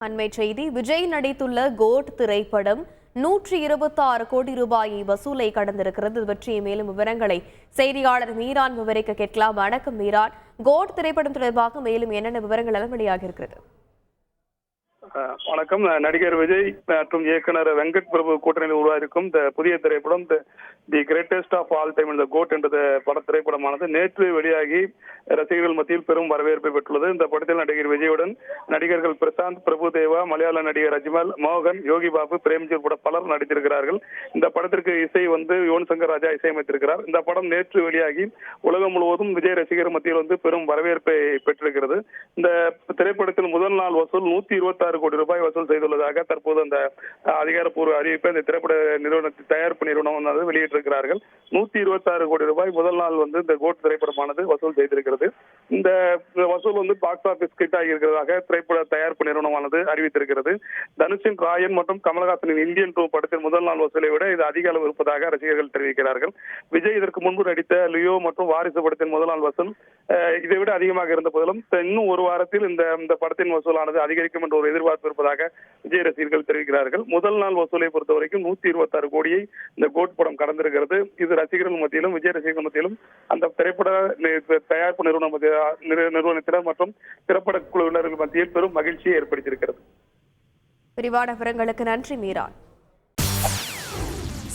அண்மை செய்தி. விஜய் நடித்துள்ள கோட் திரைப்படம் 126 கோடி ரூபாயை வசூலை கடந்திருக்கிறது. இது பற்றிய மேலும் விவரங்களை செய்தியாளர் மீரான் விவரிக்க கேட்கலாம். வணக்கம் மீரான், கோட் திரைப்படம் தொடர்பாக மேலும் என்னென்ன விவரங்கள் எல்லாம் வெளியாகி இருக்கிறது? வணக்கம். நடிகர் விஜய் மற்றும் இயக்குனர் வெங்கட் பிரபு கூட்டணியில் உருவாயிருக்கும் இந்த புதிய திரைப்படம் the greatest of all time இந்த கோட் என்ற பட திரைப்படமானது நேற்று வெளியாகி ரசிகர்கள் மத்தியில் பெரும் வரவேற்பை பெற்றுள்ளது. இந்த படத்தில் நடிகர் விஜயுடன் நடிகர்கள் பிரசாந்த், பிரபு தேவா, மலையாள நடிகர் அஜ்மல், மோகன், யோகி பாபு, பிரேம்ஜி உட்பட பலர் நடித்திருக்கிறார்கள். இந்த படத்திற்கு இசை யுவன் சங்கர் ராஜா இசையமைத்திருக்கிறார். இந்த படம் நேற்று வெளியாகி உலகம் முழுவதும் விஜய் ரசிகர் மத்தியில் பெரும் வரவேற்பை பெற்றிருக்கிறது. இந்த திரைப்படத்தில் முதல் நாள் வசூல் 126 கோடி ரூபாய் வசூல் செய்துள்ளதாக தற்போது அந்த அதிகாரப்பூர்வ அறிவிப்பை இந்த திரைப்பட தயாரிப்பு நிறுவனம் வெளியிட்டிருக்கிறார்கள். 126 கோடி ரூபாய் முதல் நாள் இந்த கோட் திரைப்படமானது வசூல் செய்திருக்கிறது. இந்த வசூல் பாக்ஸ் ஆபீஸ் ஹிட் ஆகியிருக்கிறதாக திரைப்பட தயாரிப்பு நிறுவனமானது அறிவித்திருக்கிறது. தனுஷின் ராயன் மற்றும் கமலஹாசனின் இந்தியன் 2 படத்தின் முதல் நாள் வசூலை விட இது அதிக அளவு இருப்பதாக ரசிகர்கள் தெரிவிக்கிறார்கள். விஜய் இதற்கு முன்பு நடித்த லியோ மற்றும் வாரிசு படத்தின் முதல் நாள் வசூல் இதை விட அதிகமாக இருந்த போதிலும் இன்னும் ஒரு வாரத்தில் இந்த படத்தின் வசூலானது அதிகரிக்கும் என்ற ஒரு எதிர்பார்ப்பு இருப்பதாக விஜய் ரசிகர்கள் தெரிவிக்கிறார்கள். முதல் நாள் வசூலை பொறுத்த வரைக்கும் 126 கோடியை இந்த கோட் படம் கடந்திருக்கிறது. இது ரசிகர்கள் மத்தியிலும் விஜய் ரசிகர்கள் மத்தியிலும் அந்த திரைப்பட தயாரிப்பு நிறுவனத்தினர் மற்றும் திரைப்பட குழுவினர்கள் மத்தியில் பெரும் மகிழ்ச்சியை ஏற்படுத்தியிருக்கிறது. விரிவான விவரங்களுக்கு நன்றி மீரான்.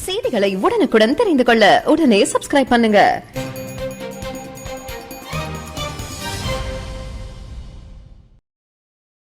செய்திகளை உடனுக்குடன் தெரிந்து கொள்ள உடனே சப்ஸ்கிரைப் பண்ணுங்க.